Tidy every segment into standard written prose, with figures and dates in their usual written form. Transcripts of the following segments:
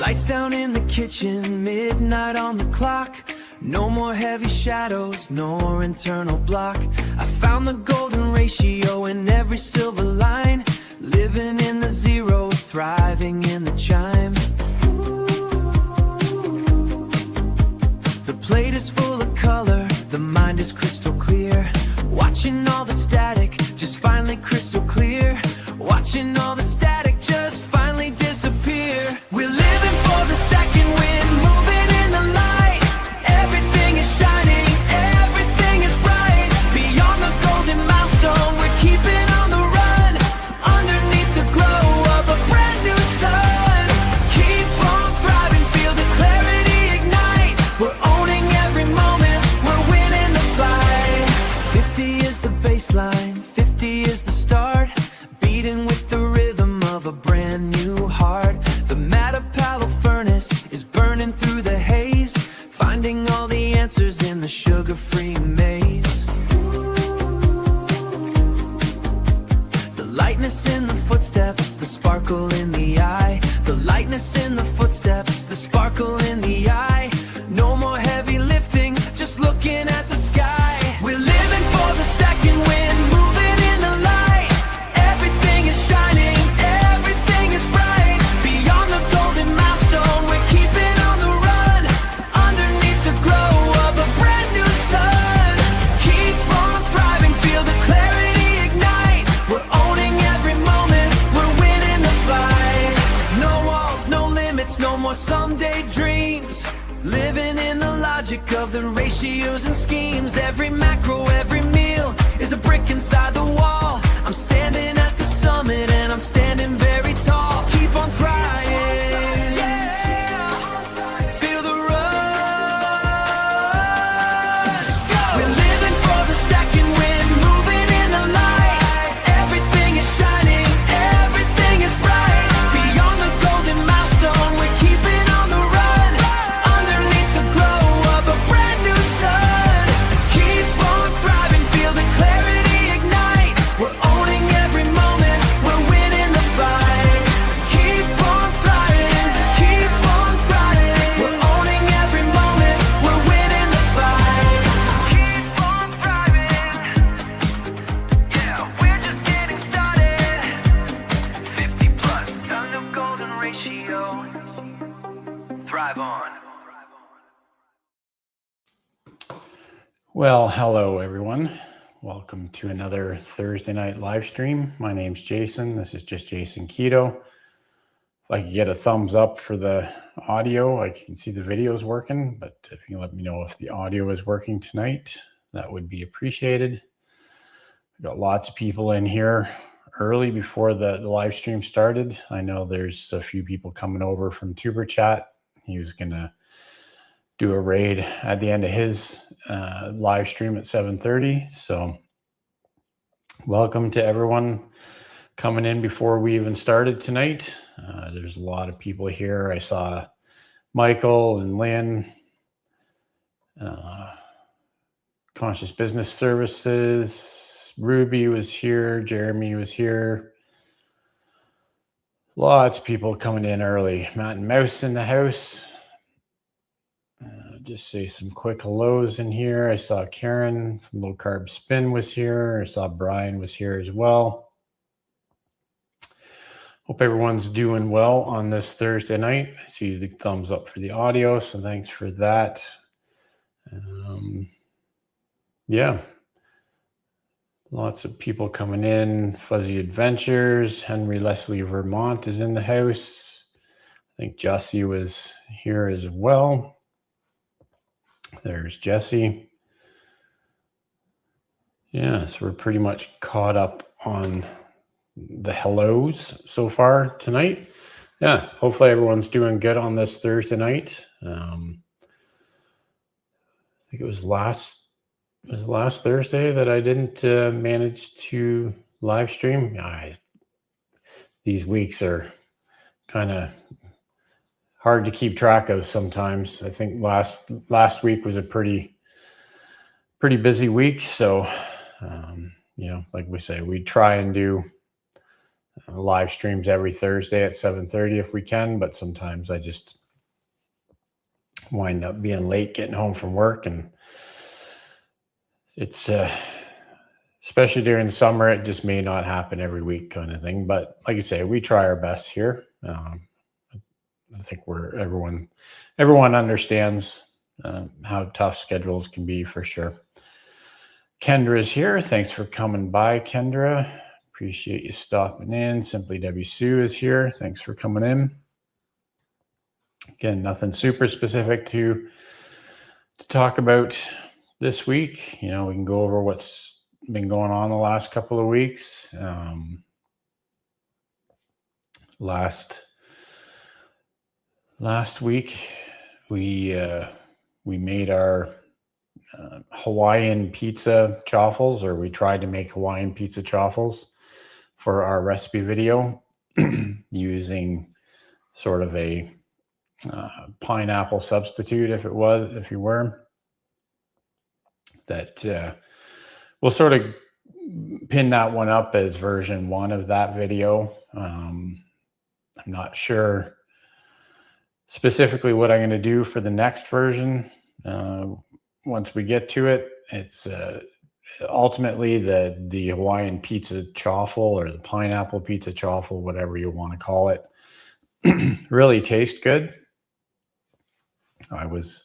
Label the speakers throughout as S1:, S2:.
S1: Lights down in the kitchen, midnight on the clock. No more heavy shadows, no internal block. I found the golden ratio in every silver line. Living in the zero, thriving in the chime. The plate is full of color, the mind is crystal clear. Watching all the static, just finally crystal clear. Watching all the static, just finally disappear. We're living for the second wind, moving in the light. Everything is shining, everything is bright. Beyond the golden milestone, we're keeping on the run. Underneath the glow of a brand new sun. Keep on thriving, feel the clarity ignite. We're owning every moment, we're winning the fight. 50 is the baseline, 50 is the start. Beating with the rhythm of a brand new heart. The Matapalo furnace is burning through the haze. Finding all the answers in the sugar-free maze. The lightness in the footsteps, the sparkle in the eye. The lightness in the footsteps, the sparkle in the eye. No more heavy lifting, just looking at the sky. We're living for the second wind, moving in the light. Everything is shining, everything is bright. Beyond the golden milestone, we're keeping on the run. Underneath the glow of a brand new sun. Keep on thriving, feel the clarity ignite. We're owning every moment, we're winning the fight. No walls, no limits, no more someday dreams. Living in the logic of the ratios and schemes. Every macro, every meal is a brick inside the wall. I'm standing at the summit and I'm standing very tall. Keep on trying, feel the rush. We're living for the second wind, moving in the light. Everything is shining, everything is bright. Beyond the golden milestone, we're keeping on the run. Underneath the glow of a brand new sun. Keep on thriving, feel the clarity ignite. We're owning every moment, we're winning the fight. Keep on thriving, keep on thriving. We're owning every moment, we're winning the fight. Keep on thriving, yeah, we're just getting started. 50 plus, done the golden ratio. Thrive on.
S2: Well, hello everyone. Welcome to another Thursday night live stream. My name's Jason. This is just Jason Keto. If I could get a thumbs up for the audio, I can see the videos working, but if you can let me know if the audio is working tonight, that would be appreciated. We've got lots of people in here early before the live stream started. I know there's a few people coming over from Tuber Chat. He was going to do a raid at the end of his live stream at 7:30. So welcome to everyone coming in before we even started tonight. There's a lot of people here. I saw Michael and Lynn, Conscious Business Services, Ruby was here, Jeremy was here. Lots of people coming in early. Matt and Mouse in the house. Just say some quick hellos in here. I saw Karen from Low-Carb Spin was here. I saw Brian was here as well. Hope everyone's doing well on this Thursday night. I see the thumbs up for the audio, so thanks for that. Yeah, lots of people coming in. Fuzzy Adventures, Henry Leslie Vermont is in the house. I think Jesse was here as well. There's Jesse. Yeah, so we're pretty much caught up on the hellos so far tonight. Yeah, hopefully everyone's doing good on this Thursday night. I think it was last Thursday that I didn't manage to live stream. These weeks are kind of hard to keep track of sometimes. I think last week was a pretty busy week. So, like we say, we try and do live streams every Thursday at 7:30 if we can, but sometimes I just wind up being late getting home from work, and it's especially during the summer, it just may not happen every week kind of thing. But like I say, we try our best here. I think everyone understands how tough schedules can be for sure. Kendra is here. Thanks for coming by, Kendra. Appreciate you stopping in. Simply W Sue is here. Thanks for coming in. Again, nothing super specific to talk about this week. You know, we can go over what's been going on the last couple of weeks. Last week, we made our Hawaiian pizza chaffles, or we tried to make Hawaiian pizza chaffles for our recipe video using sort of a pineapple substitute, if you were. That we'll sort of pin that one up as version 1 of that video. I'm not sure specifically what I'm going to do for the next version. Once we get to it, it's ultimately the Hawaiian pizza chaffle, or the pineapple pizza chaffle, whatever you want to call it, really tastes good. I was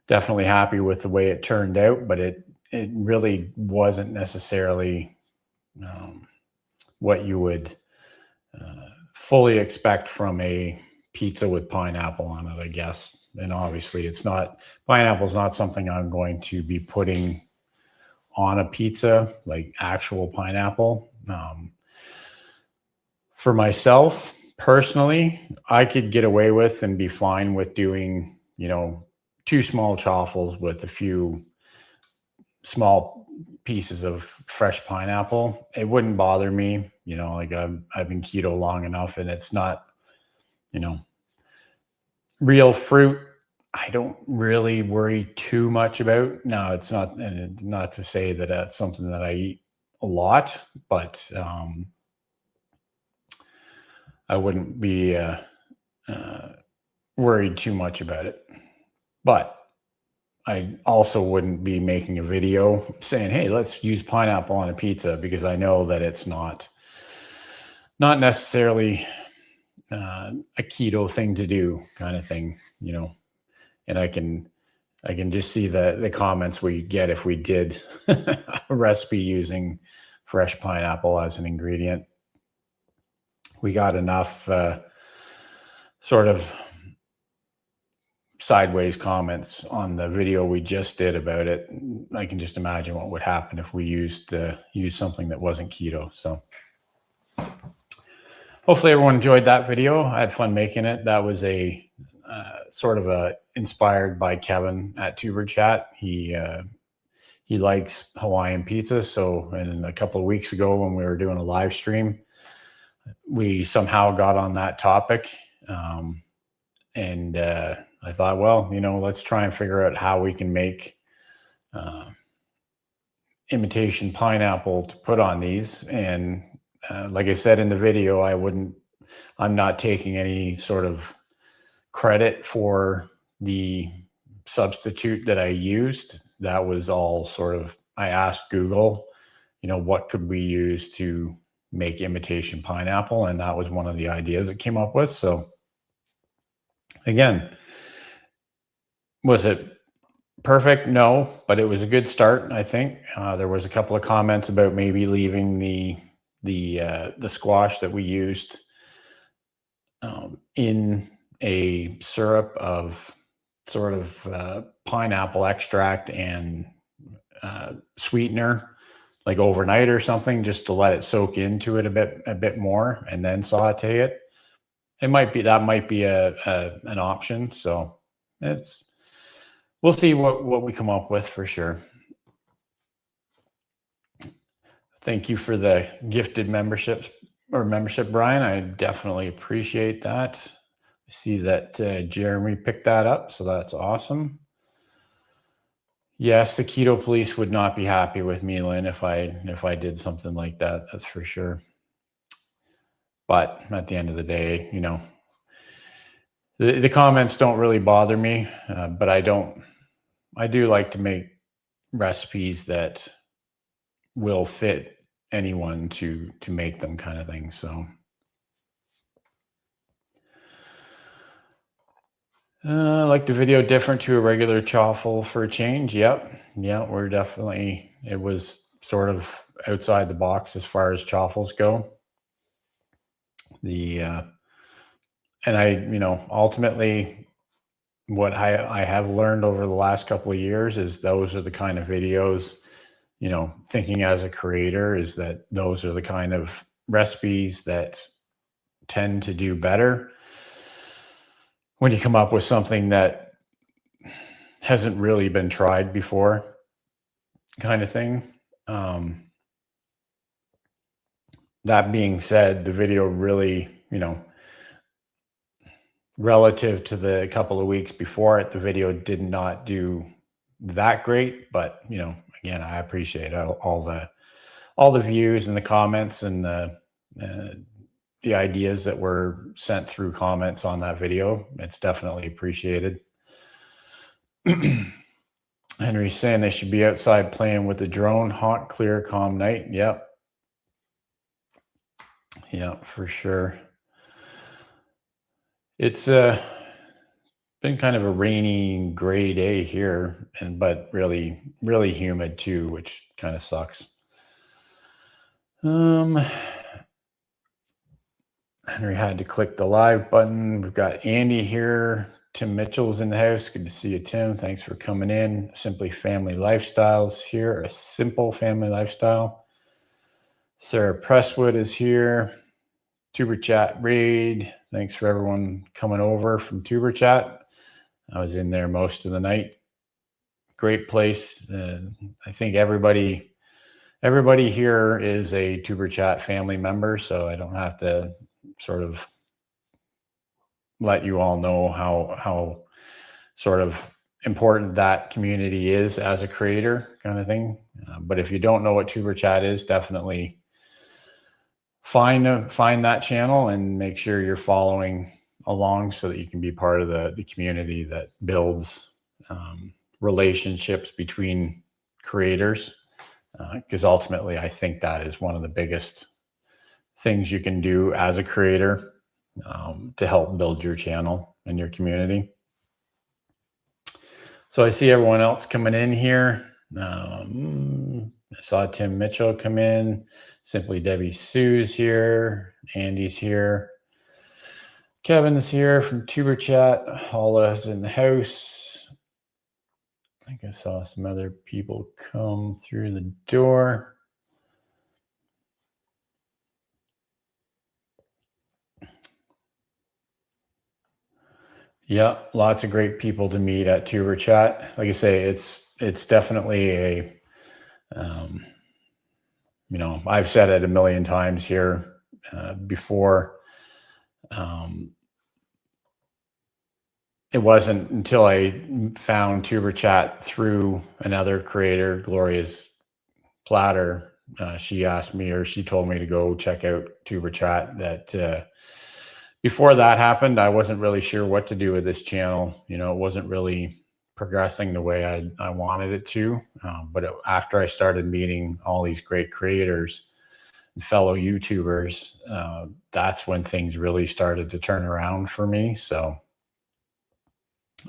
S2: definitely happy with the way it turned out, but it really wasn't necessarily what you would fully expect from a pizza with pineapple on it, I guess. And obviously pineapple is not something I'm going to be putting on a pizza, like actual pineapple. For myself personally, I could get away with and be fine with doing, 2 small chaffles with a few small pieces of fresh pineapple. It wouldn't bother me, like I've been keto long enough, and it's not, real fruit. I don't really worry too much about. No, it's not, and not to say that that's something that I eat a lot, but I wouldn't be worried too much about it. But I also wouldn't be making a video saying, hey, let's use pineapple on a pizza, because I know that it's not necessarily a keto thing to do, kind of thing, and I can just see the comments we get if we did a recipe using fresh pineapple as an ingredient. We got enough sort of sideways comments on the video we just did about it. I can just imagine what would happen if we used something that wasn't keto. So hopefully everyone enjoyed that video. I had fun making it. That was a sort of inspired by Kevin at Tuber Chat. He likes Hawaiian pizza. So, and a couple of weeks ago when we were doing a live stream, we somehow got on that topic. And I thought, well, let's try and figure out how we can make imitation pineapple to put on these. And like I said in the video, I'm not taking any sort of credit for the substitute that I used. That was all sort of, I asked Google, what could we use to make imitation pineapple? And that was one of the ideas it came up with. So again, was it perfect? No, but it was a good start. I think there was a couple of comments about maybe leaving the squash that we used in a syrup of sort of pineapple extract and sweetener, like overnight or something, just to let it soak into it a bit more, and then saute it. That might be an option. So we'll see what we come up with for sure. Thank you for the gifted membership, Brian. I definitely appreciate that. I see that Jeremy picked that up, so that's awesome. Yes, the keto police would not be happy with me, Lynn, if I did something like that. That's for sure. But at the end of the day, The comments don't really bother me, but I do like to make recipes that will fit anyone to make them, kind of thing. So I like the video different to a regular chaffle for a change. Yep. Yeah, we're definitely, it was sort of outside the box as far as chaffles go. And ultimately what I have learned over the last couple of years is those are the kind of videos, thinking as a creator, is that those are the kind of recipes that tend to do better when you come up with something that hasn't really been tried before, kind of thing. That being said, the video really, relative to the couple of weeks before it, the video did not do that great, but again, I appreciate all the views and the comments and the ideas that were sent through comments on that video. It's definitely appreciated. Henry's saying they should be outside playing with the drone. Hot, clear, calm night. Yep. Yeah, for sure. It's been kind of a rainy, gray day here, but really, really humid too, which kind of sucks. Henry had to click the live button. We've got Andy here. Tim Mitchell's in the house. Good to see you, Tim. Thanks for coming in. Simply Family Lifestyles here, a simple family lifestyle. Sarah Presswood is here. Tuber Chat raid. Thanks for everyone coming over from Tuber Chat. I was in there most of the night. Great place. I think everybody here is a Tuber Chat family member, so I don't have to sort of let you all know how sort of important that community is as a creator, kind of thing. But if you don't know what Tuber Chat is, definitely find that channel and make sure you're following along so that you can be part of the community that builds relationships between creators. Because ultimately, I think that is one of the biggest things you can do as a creator to help build your channel and your community. So I see everyone else coming in here. I saw Tim Mitchell come in. Simply Debbie Sue's here. Andy's here. Kevin's here from Tuber Chat. Hala's in the house. I think I saw some other people come through the door. Yeah, lots of great people to meet at Tuber Chat. Like I say, it's definitely a I've said it a million times here before. It wasn't until I found Tuber Chat through another creator, Gloria's Platter. She asked me, or she told me to go check out Tuber Chat. That before that happened, I wasn't really sure what to do with this channel. It wasn't really progressing the way I wanted it to. But after I started meeting all these great creators and fellow YouTubers, that's when things really started to turn around for me. So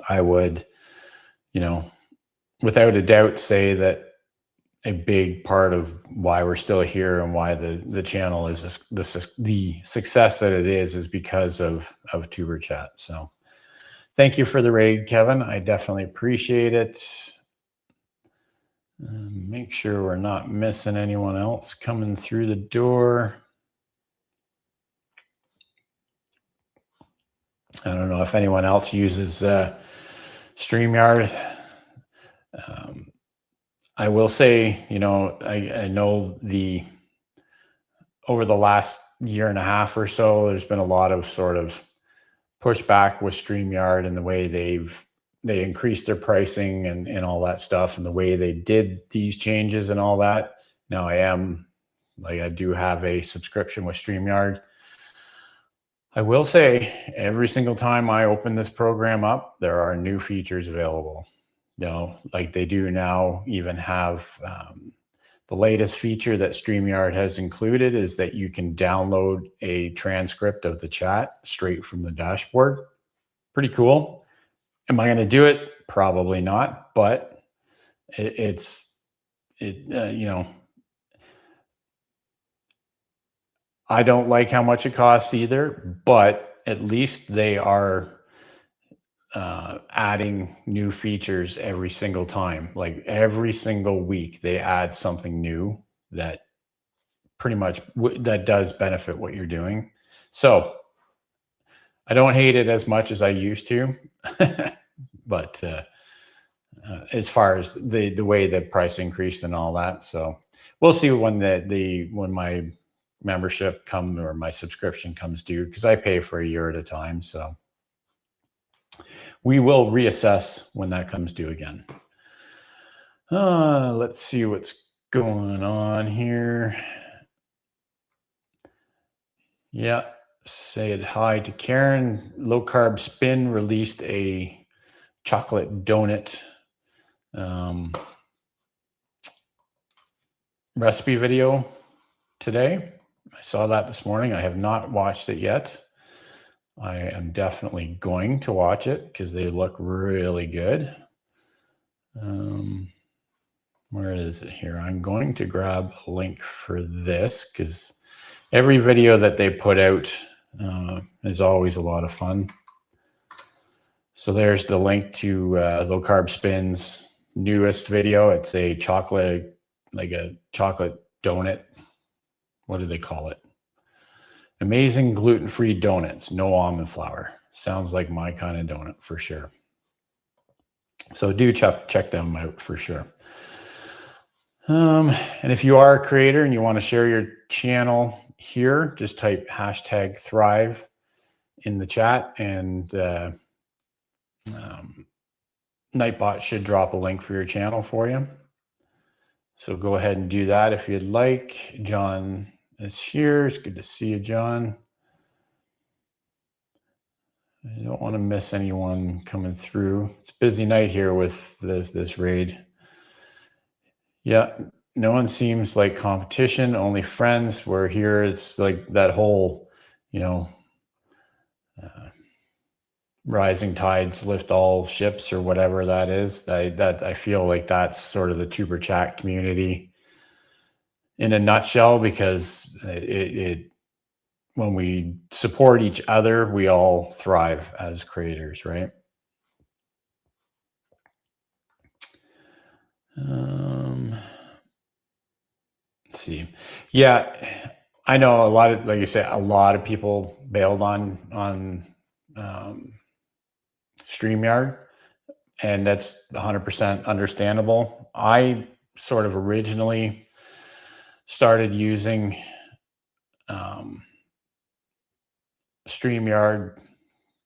S2: I would, without a doubt say that a big part of why we're still here and why the channel is the success that it is because of Tuber Chat. So thank you for the raid, Kevin. I definitely appreciate it. Make sure we're not missing anyone else coming through the door. I don't know if anyone else uses StreamYard. I will say, I know over the last year and a half or so, there's been a lot of sort of pushback with StreamYard and the way they increased their pricing and all that stuff, and the way they did these changes and all that. Now I do have a subscription with StreamYard. I will say every single time I open this program up, there are new features available. Like they do now even have the latest feature that StreamYard has included is that you can download a transcript of the chat straight from the dashboard. Pretty cool. Am I going to do it? Probably not, but I don't like how much it costs either, but at least they are adding new features every single time. Like every single week, they add something new that pretty much that does benefit what you're doing. So I don't hate it as much as I used to, but as far as the way the price increased and all that, so we'll see when when my membership or my subscription comes due, because I pay for a year at a time. So we will reassess when that comes due again. Let's see what's going on here. Yeah, say hi to Karen. Low Carb Spin released a chocolate donut recipe video today. I saw that this morning. I have not watched it yet. I am definitely going to watch it because they look really good. Where is it here? I'm going to grab a link for this because every video that they put out is always a lot of fun. So there's the link to Low Carb Spin's newest video. It's a chocolate, like a chocolate donut. What do they call it? Amazing gluten-free donuts, no almond flour. Sounds like my kind of donut for sure. So do check them out for sure. And if you are a creator and you want to share your channel here, just type #Thrive in the chat, and Nightbot should drop a link for your channel for you. So go ahead and do that if you'd like. John is here. It's good to see you, John. I don't want to miss anyone coming through. It's a busy night here with this raid. Yeah, no one seems like competition, only friends. We're here. It's like that whole, rising tides lift all ships, or whatever that is. I feel like that's sort of the tuber chat community in a nutshell, because when we support each other, we all thrive as creators, right? Let's see. Yeah, I know like you said, a lot of people bailed on StreamYard, and that's 100% understandable. I sort of originally started using StreamYard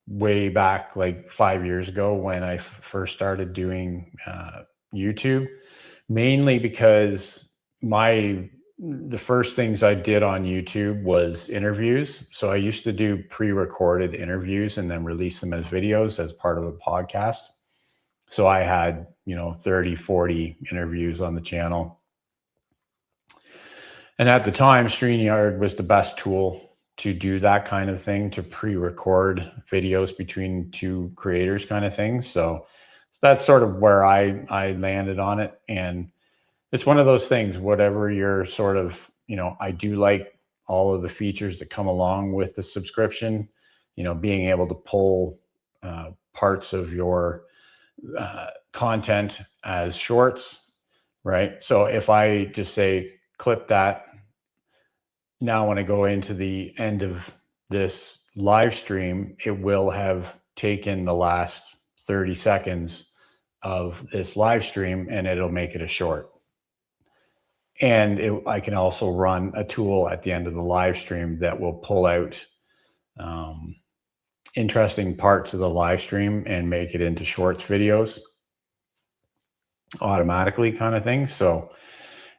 S2: way back like 5 years ago when I first started doing YouTube, mainly because the first things I did on YouTube was interviews. So I used to do pre-recorded interviews and then release them as videos as part of a podcast. So I had, 30, 40 interviews on the channel. And at the time, StreamYard was the best tool to do that kind of thing, to pre-record videos between two creators kind of thing. So that's sort of where I landed on it. And it's one of those things, whatever you're sort of, I do like all of the features that come along with the subscription, being able to pull parts of your content as shorts, right? So if I just say, clip that, now when I go into the end of this live stream, it will have taken the last 30 seconds of this live stream and it'll make it a short. And I can also run a tool at the end of the live stream that will pull out interesting parts of the live stream and make it into shorts videos automatically, kind of thing. So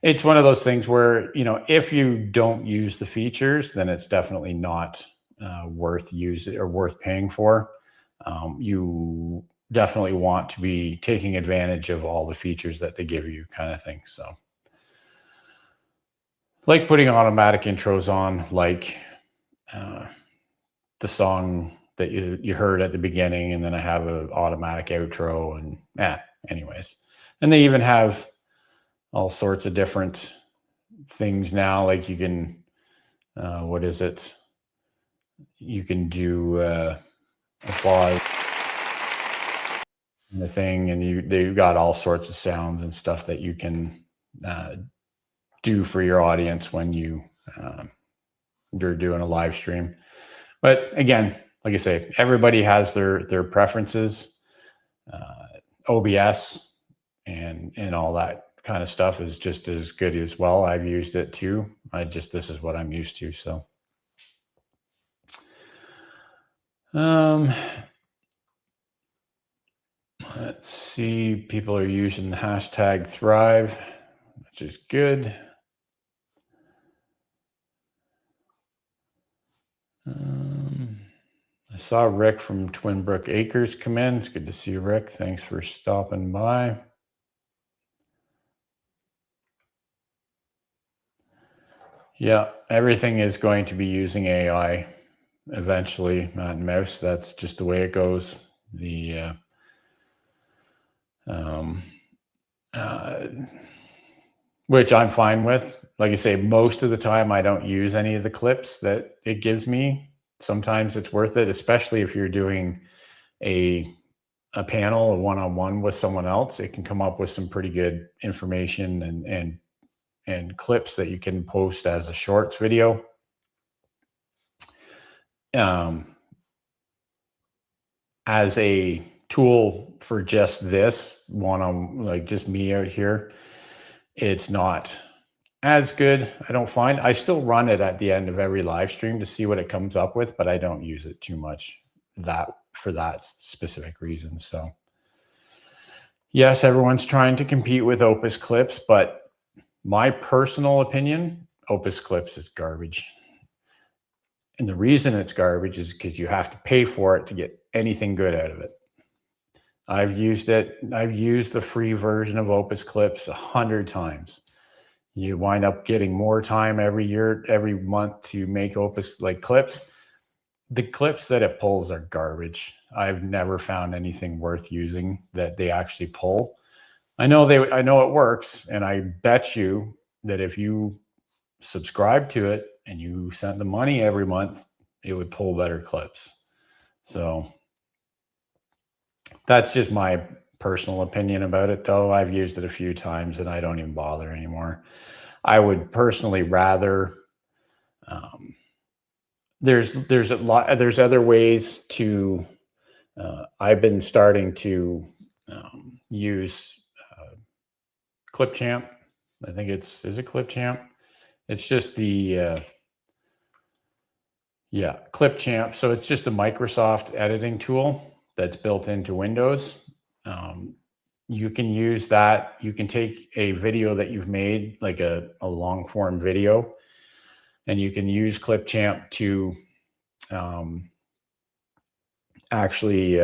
S2: it's one of those things where, if you don't use the features, then it's definitely not worth using or worth paying for. You definitely want to be taking advantage of all the features that they give you, kind of thing. So like putting automatic intros on, like the song that you heard at the beginning, and then I have an automatic outro, and anyways. And they even have all sorts of different things now, like you can what is it, you can do applause and the thing, and they've got all sorts of sounds and stuff that you can do for your audience when you're doing a live stream. But again, like I say, everybody has their preferences. OBS and all that kind of stuff is just as good as well. I've used it too. This is what I'm used to. So let's see, people are using the hashtag Thrive, which is good. I saw Rick from Twin Brook Acres come in. It's good to see you, Rick. Thanks for stopping by. Yeah, everything is going to be using AI eventually, Matt and Mouse. That's just the way it goes. Which I'm fine with. Like I say, most of the time I don't use any of the clips that it gives me. Sometimes it's worth it, especially if you're doing a panel, a one-on-one with someone else. It can come up with some pretty good information and clips that you can post as a shorts video. As a tool for just this one-on, like just me out here, it's not as good. I don't find. I still run it at the end of every live stream to see what it comes up with, but I don't use it too much for that specific reason. So yes, everyone's trying to compete with Opus Clips, but my personal opinion, Opus Clips is garbage. And the reason it's garbage is because you have to pay for it to get anything good out of it. I've used it. I've used the free version of Opus Clips 100 times. You wind up getting more time every year, every month to make Opus like clips. The clips that it pulls are garbage. I've never found anything worth using that they actually pull. I know it works, and I bet you that if you subscribe to it and you sent the money every month, it would pull better clips. So that's just my personal opinion about it, though. I've used it a few times and I don't even bother anymore. I would personally rather, there's other ways to, I've been starting to use Clipchamp. I think is it Clipchamp? It's just the, Clipchamp. So it's just a Microsoft editing tool that's built into Windows. You can use that. You can take a video that you've made, like a long form video, and you can use Clipchamp to actually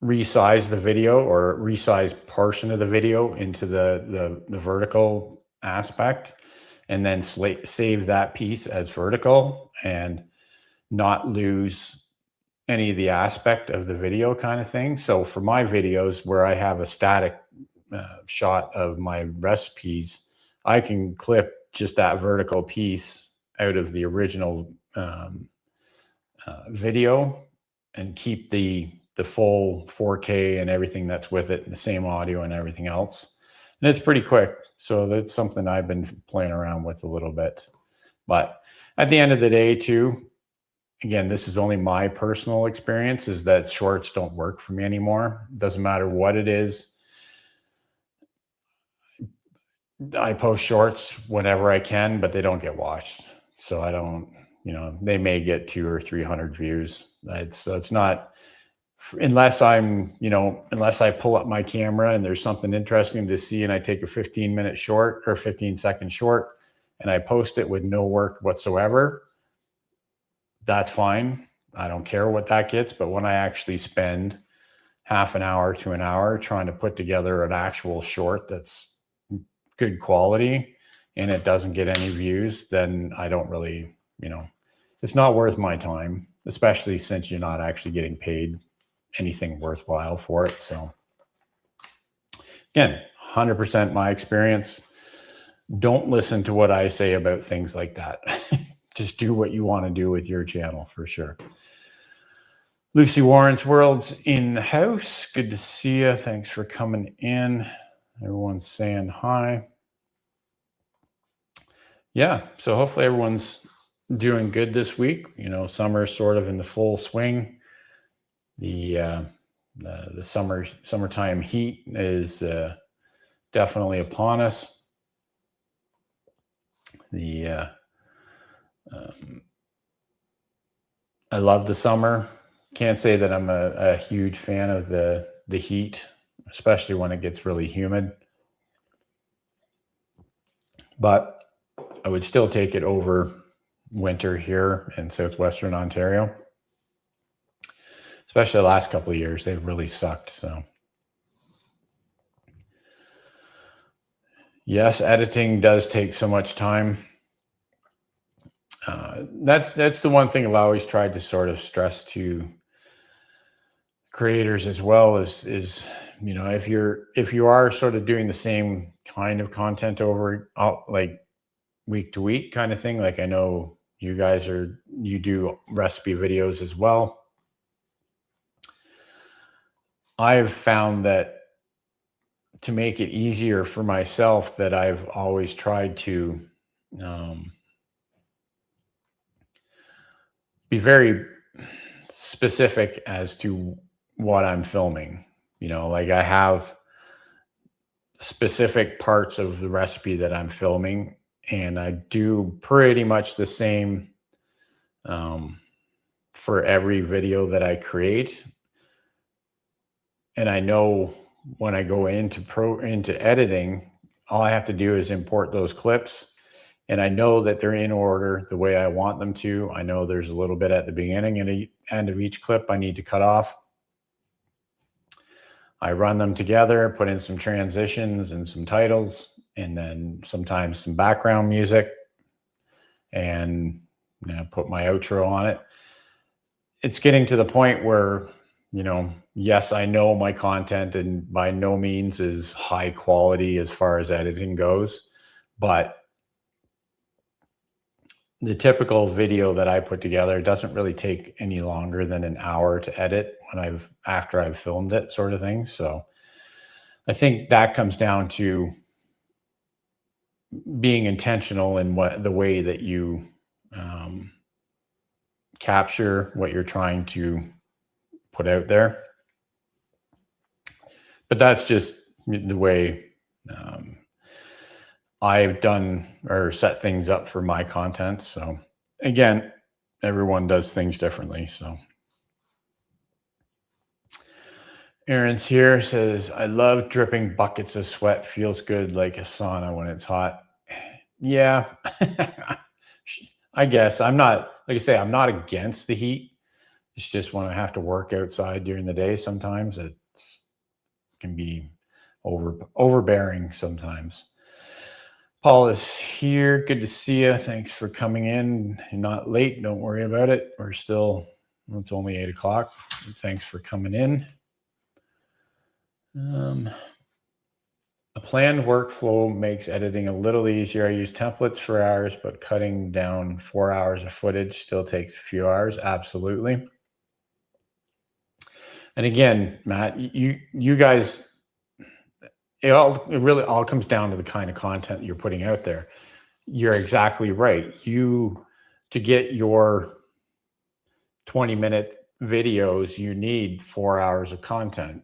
S2: resize the video or resize portion of the video into the vertical aspect, and then save that piece as vertical and not lose any of the aspect of the video kind of thing. So for my videos where I have a static shot of my recipes, I can clip just that vertical piece out of the original video and keep the full 4K and everything that's with it, and the same audio and everything else. And it's pretty quick. So that's something I've been playing around with a little bit. But at the end of the day too, again, this is only my personal experience, is that shorts don't work for me anymore. Doesn't matter what it is. I post shorts whenever I can, but they don't get watched. So I don't, they may get 200 or 300 views. It's not, unless unless I pull up my camera and there's something interesting to see and I take a 15-minute short or 15-second short and I post it with no work whatsoever, that's fine. I don't care what that gets. But when I actually spend half an hour to an hour trying to put together an actual short that's good quality and it doesn't get any views, then I don't really, it's not worth my time, especially since you're not actually getting paid anything worthwhile for it. So again, 100% my experience. Don't listen to what I say about things like that. Just do what you want to do with your channel for sure. Lucy Warren's World's in the house. Good to see you. Thanks for coming in. Everyone's saying hi. Yeah, so hopefully everyone's doing good this week. Summer's sort of in the full swing. The summertime heat is definitely upon us. I love the summer. Can't say that I'm a huge fan of the heat, especially when it gets really humid. But I would still take it over winter here in southwestern Ontario. Especially the last couple of years, they've really sucked. So yes, editing does take so much time. That's the one thing I've always tried to sort of stress to creators as well is if you are sort of doing the same kind of content over like week to week kind of thing, like I know you guys you do recipe videos as well. I've found that to make it easier for myself, that I've always tried to be very specific as to what I'm filming. Like I have specific parts of the recipe that I'm filming, and I do pretty much the same for every video that I create. And I know when I go into editing, all I have to do is import those clips. And I know that they're in order the way I want them to. I know there's a little bit at the beginning and the end of each clip I need to cut off. I run them together, put in some transitions and some titles, and then sometimes some background music, and put my outro on it. It's getting to the point where, yes, I know my content and by no means is high quality as far as editing goes, but the typical video that I put together doesn't really take any longer than an hour to edit after I've filmed it, sort of thing. So I think that comes down to being intentional in the way that you capture what you're trying to put out there. But that's just the way I've done or set things up for my content. So again, everyone does things differently. So Aaron's here, says, I love dripping buckets of sweat. Feels good like a sauna when it's hot. Yeah, I guess I'm not, like I say, I'm not against the heat. It's just when I have to work outside during the day, sometimes it can be overbearing sometimes. Paul is here. Good to see you. Thanks for coming in. You're not late. Don't worry about it. It's only 8 o'clock. Thanks for coming in. A planned workflow makes editing a little easier. I use templates for hours, but cutting down 4 hours of footage still takes a few hours. Absolutely. And again, Matt, you guys, it really all comes down to the kind of content you're putting out there. You're exactly right. To get your 20-minute videos, you need 4 hours of content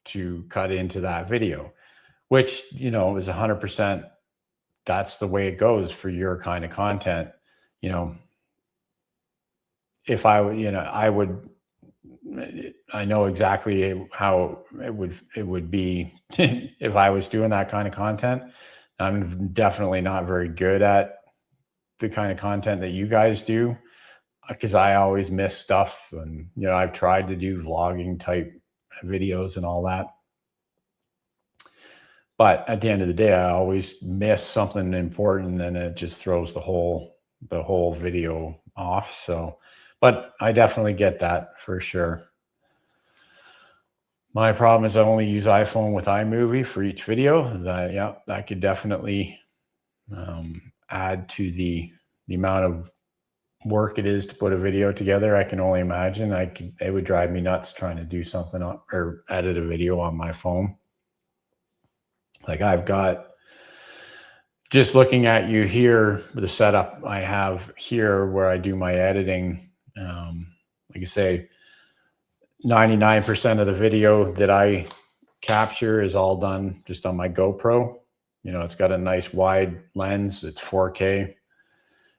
S2: to cut into that video, which, is 100%. That's the way it goes for your kind of content. If I know exactly how it would be if I was doing that kind of content. I'm definitely not very good at the kind of content that you guys do. because I always miss stuff. And, you know, I've tried to do vlogging type videos and all that. But at the end of the day, I always miss something important, and it just throws the whole video off. So, but I definitely get that for sure. My problem is I only use iPhone with iMovie for each video. That could definitely add to the amount of work it is to put a video together. I can only imagine. It would drive me nuts trying to do something or edit a video on my phone. Like I've got, just looking at you here, the setup I have here where I do my editing, like I say, 99% of the video that I capture is all done just on my GoPro. You know, it's got a nice wide lens. It's 4K.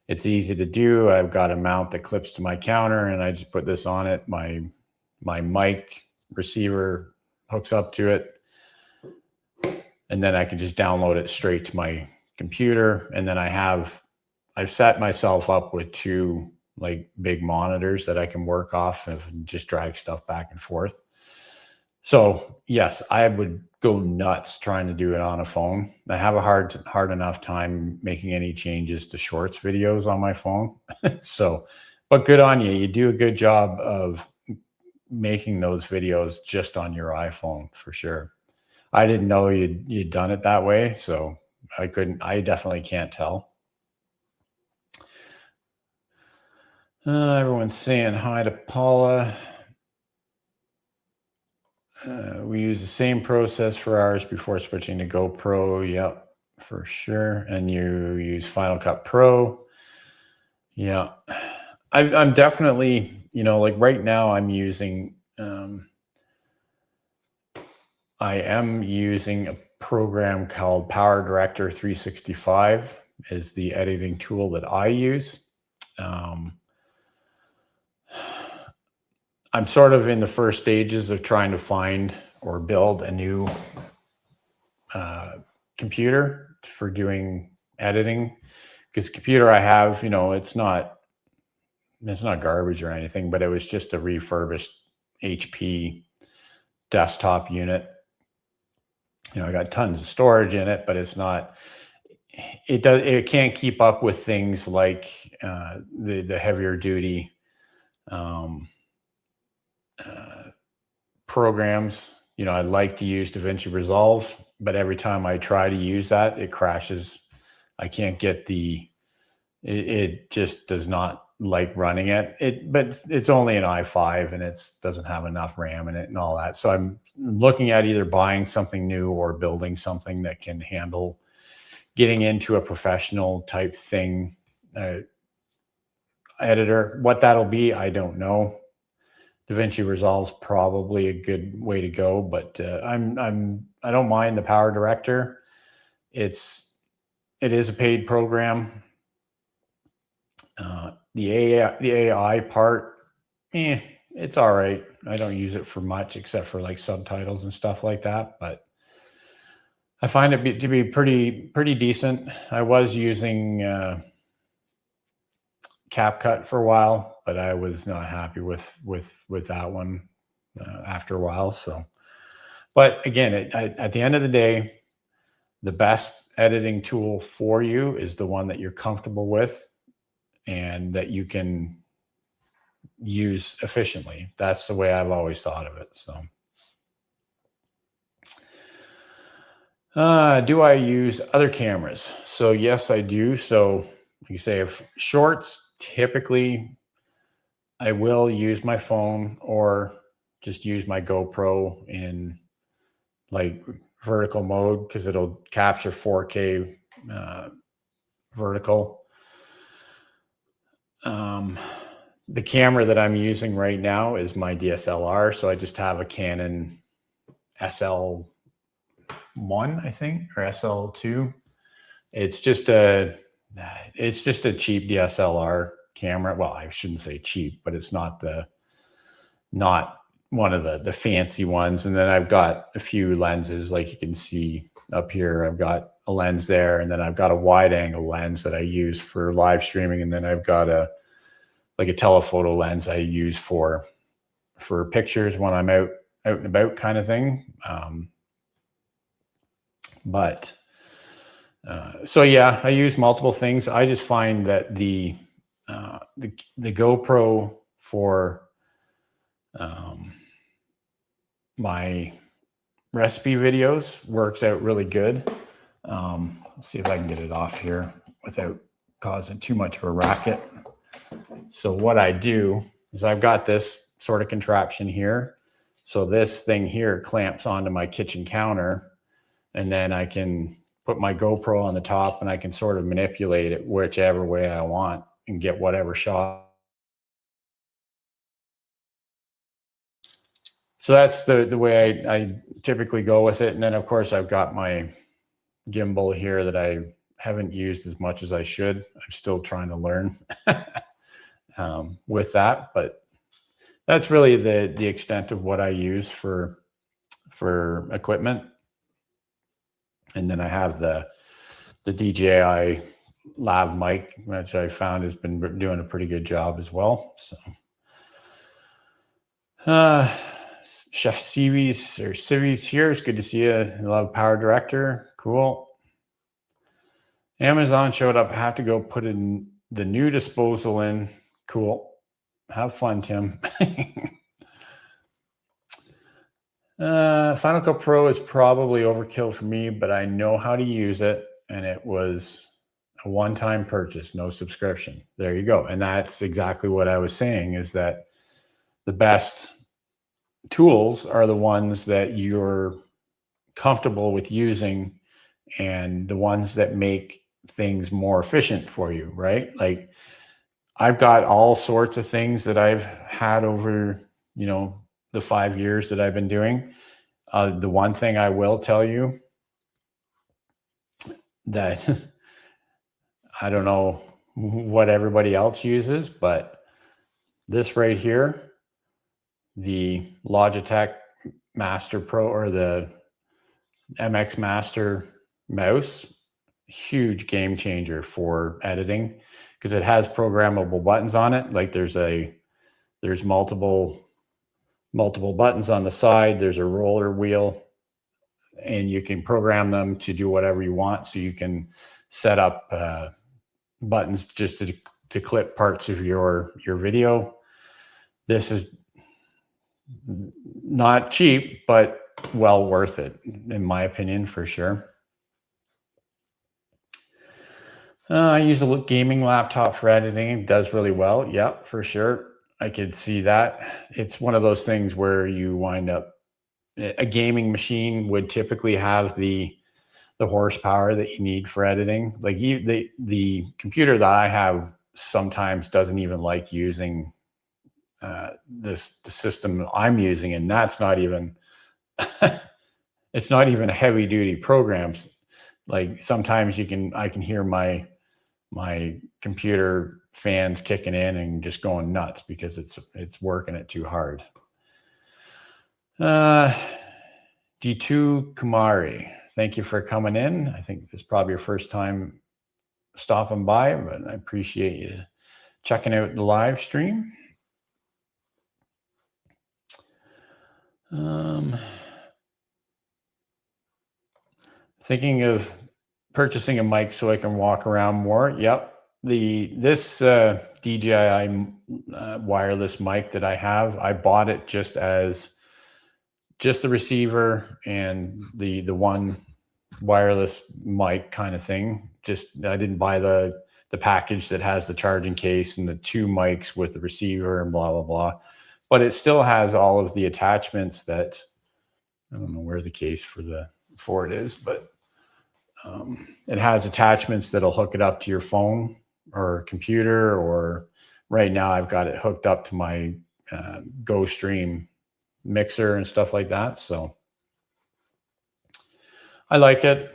S2: It's easy to do. I've got a mount that clips to my counter, and I just put this on it. My mic receiver hooks up to it, and then I can just download it straight to my computer. And then I've set myself up with 2 like big monitors that I can work off and just drag stuff back and forth. So yes, I would go nuts trying to do it on a phone. I have a hard enough time making any changes to shorts videos on my phone. So, but good on you. You do a good job of making those videos just on your iPhone for sure. I didn't know you'd done it that way, so I definitely can't tell. Everyone's saying hi to Paula. We use the same process for ours before switching to GoPro. Yep, for sure. And you use Final Cut Pro. Yeah, I'm definitely, you know, like right now I'm using, I am using a program called Power Director 365 is the editing tool that I use. I'm sort of in the first stages of trying to find or build a new computer for doing editing, because the computer I have, you know, it's not garbage or anything, but it was just a refurbished HP desktop unit. You know, I got tons of storage in it, but it can't keep up with things like the heavier duty programs. You know, I like to use DaVinci Resolve, but every time I try to use that, it crashes. I can't get it just does not like running it. But it's only an i5 and it doesn't have enough RAM in it and all that. So I'm looking at either buying something new or building something that can handle getting into a professional type thing. Editor, what that'll be, I don't know. DaVinci Resolve's probably a good way to go, but I don't mind the Power Director. It is a paid program. The AI part, it's all right. I don't use it for much except for like subtitles and stuff like that, but I find it to be pretty decent. I was using CapCut for a while, but I was not happy with that one after a while. So, but again, at the end of the day, the best editing tool for you is the one that you're comfortable with and that you can use efficiently. That's the way I've always thought of it. So, do I use other cameras? So yes, I do. So like you say, if shorts, typically I will use my phone or just use my GoPro in like vertical mode because it'll capture 4K vertical. The camera that I'm using right now is my DSLR. So I just have a Canon SL1, I think, or SL2. It's just a cheap DSLR camera. Well, I shouldn't say cheap, but it's not one of the fancy ones. And then I've got a few lenses, like you can see up here. I've got a lens there, and then I've got a wide angle lens that I use for live streaming. And then I've got a like a telephoto lens I use for pictures when I'm out and about kind of thing. So yeah, I use multiple things. I just find that the GoPro for my recipe videos works out really good. Let's see if I can get it off here without causing too much of a racket. So what I do is I've got this sort of contraption here. So this thing here clamps onto my kitchen counter, and then I can put my GoPro on the top and I can sort of manipulate it whichever way I want and get whatever shot. So that's the way I typically go with it. And then of course I've got my gimbal here that I haven't used as much as I should. I'm still trying to learn with that, but that's really the extent of what I use for equipment. And then I have the DJI lav mic, which I found has been doing a pretty good job as well. So Chef Civi's here. It's good to see you. I love Power Director. Cool. Amazon showed up. I have to go put in the new disposal in. Cool. Have fun, Tim. Final Cut Pro is probably overkill for me, but I know how to use it, and it was a one-time purchase, no subscription. There you go. And that's exactly what I was saying, is that the best tools are the ones that you're comfortable with using and the ones that make things more efficient for you, right? Like I've got all sorts of things that I've had over, the 5 years that I've been doing. The one thing I will tell you that I don't know what everybody else uses, but this right here, the Logitech Master Pro or the MX Master mouse, huge game changer for editing because it has programmable buttons on it. Like there's multiple buttons on the side. There's a roller wheel, and you can program them to do whatever you want. So you can set up buttons just to clip parts of your video. This is not cheap, but well worth it, in my opinion, for sure. I use a gaming laptop for editing. It does really well. Yep, for sure. I could see that. It's one of those things where you wind up, a gaming machine would typically have the horsepower that you need for editing. Like the computer that I have sometimes doesn't even like using the system I'm using, and that's not even it's not even heavy duty programs. Like sometimes I can hear my computer fans kicking in and just going nuts because it's working it too hard. D2 Kumari, thank you for coming in. I think this is probably your first time stopping by, but I appreciate you checking out the live stream. Thinking of purchasing a mic so I can walk around more. Yep. This DJI wireless mic that I have, I bought it just the receiver and the one wireless mic kind of thing. I didn't buy the package that has the charging case and the two mics with the receiver and blah, blah, blah. But it still has all of the attachments that, I don't know where the case for it is, but it has attachments that'll hook it up to your phone or computer, or right now I've got it hooked up to my GoStream mixer and stuff like that. So I like it.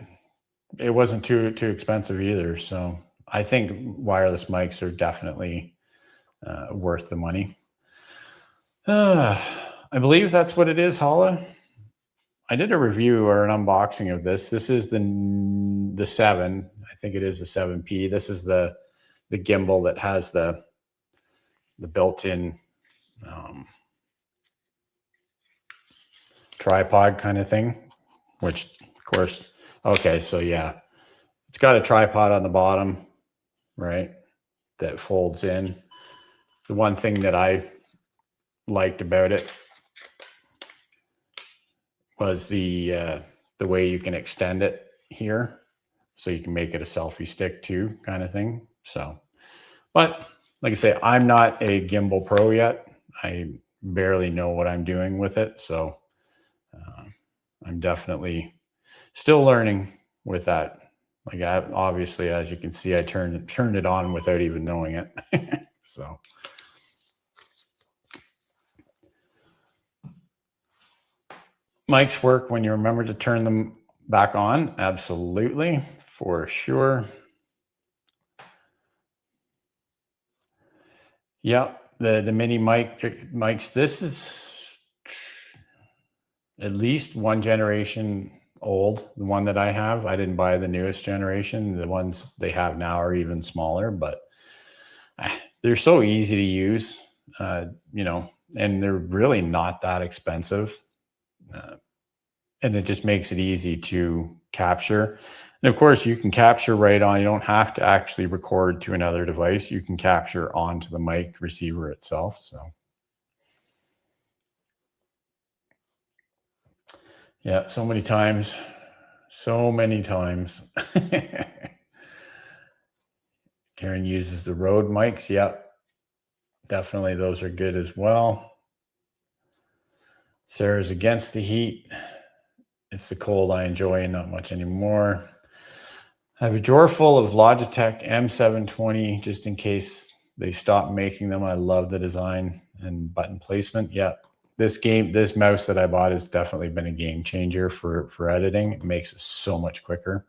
S2: It wasn't too expensive either. So I think wireless mics are definitely worth the money. I believe that's what it is, Hala. I did a review or an unboxing of this. This is the 7. I think it is the 7P. This is the gimbal that has the the built-in tripod kind of thing, which of course, okay, so yeah, it's got a tripod on the bottom, right, that folds in. The one thing that I liked about it was the way you can extend it here, so you can make it a selfie stick too, kind of thing. So, but like I say, I'm not a gimbal pro yet. I barely know what I'm doing with it, so I'm definitely still learning with that. Like, obviously, as you can see, I turned it on without even knowing it. So. Mics work when you remember to turn them back on. Absolutely, for sure. Yeah, the mini mics. This is at least one generation old. The one that I have, I didn't buy the newest generation. The ones they have now are even smaller, but they're so easy to use, you know, and they're really not that expensive. And it just makes it easy to capture. And of course, you can capture right on. You don't have to actually record to another device. You can capture onto the mic receiver itself. So, yeah, so many times. Karen uses the Rode mics. Yep, definitely. Those are good as well. Sarah's against the heat. It's the cold I enjoy and not much anymore. I have a drawer full of Logitech M720 just in case they stop making them. I love the design and button placement. Yeah, this mouse that I bought has definitely been a game changer for editing. It makes it so much quicker.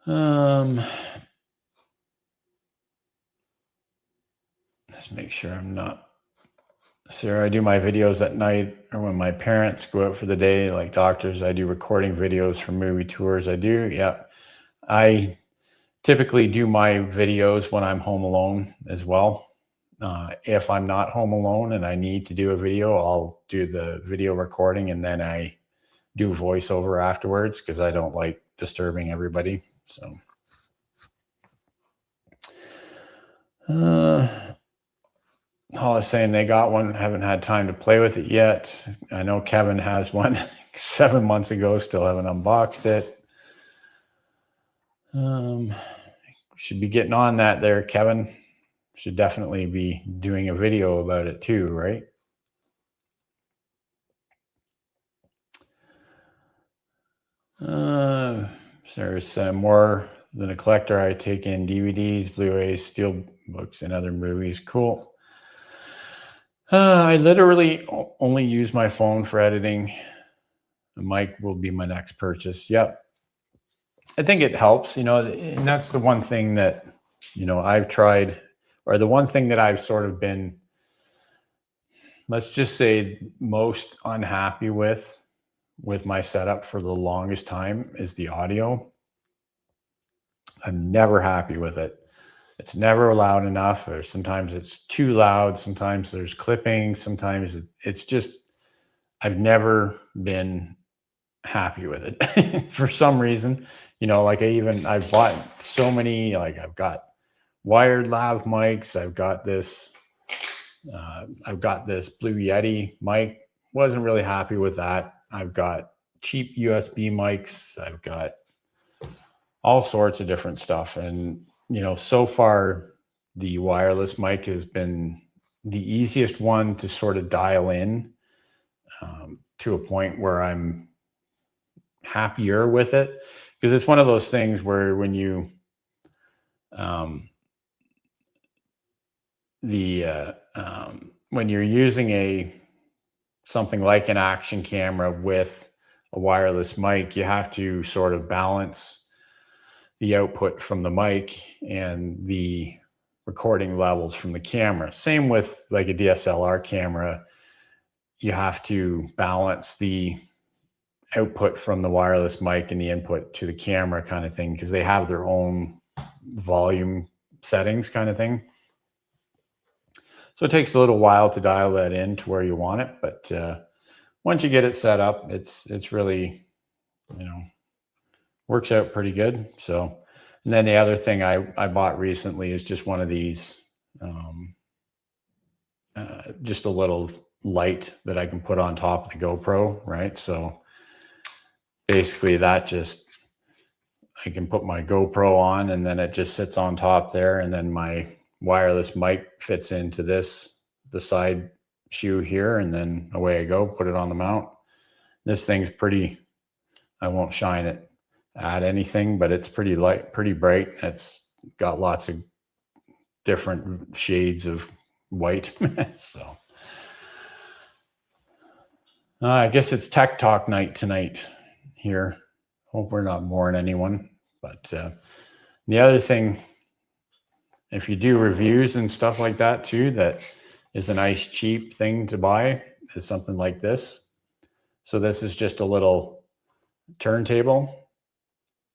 S2: Let's make sure I'm not. Sarah, I do my videos at night or when my parents go out for the day, like doctors. I do recording videos for movie tours. Yeah. I typically do my videos when I'm home alone as well. If I'm not home alone and I need to do a video, I'll do the video recording and then I do voiceover afterwards because I don't like disturbing everybody. So, Hollis saying they got one, haven't had time to play with it yet. I know Kevin has one 7 months ago, still haven't unboxed it. Should be getting on that there, Kevin. Should definitely be doing a video about it too, right? There's more than a collector. I take in DVDs, Blu-rays, steel books, and other movies. Cool. I literally only use my phone for editing. The mic will be my next purchase. Yep. I think it helps, you know, and that's the one thing that, you know, I've tried, or the one thing that I've sort of been, let's just say, most unhappy with my setup for the longest time is the audio. I'm never happy with it. It's never loud enough, or sometimes it's too loud. Sometimes there's clipping. Sometimes it's just, I've never been happy with it for some reason. You know, like I've bought so many, like I've got wired lav mics. I've got this Blue Yeti mic. Wasn't really happy with that. I've got cheap USB mics. I've got all sorts of different stuff. And, you know, so far the wireless mic has been the easiest one to sort of dial in to a point where I'm happier with it, because it's one of those things where when you when you're using something like an action camera with a wireless mic, you have to sort of balance the output from the mic and the recording levels from the camera. Same with like a DSLR camera. You have to balance the output from the wireless mic and the input to the camera kind of thing, because they have their own volume settings kind of thing. So it takes a little while to dial that in to where you want it, but once you get it set up, it's really, works out pretty good. So, and then the other thing I bought recently is just one of these, just a little light that I can put on top of the GoPro, right? So basically that just, I can put my GoPro on and then it just sits on top there, and then my wireless mic fits into the side shoe here, and then away I go, put it on the mount. This thing's pretty, I won't shine it at anything, but it's pretty light, pretty bright. It's got lots of different shades of white. So I guess it's tech talk night tonight here. Hope we're not boring anyone. But the other thing, if you do reviews and stuff like that too, that is a nice cheap thing to buy, is something like this. So this is just a little turntable.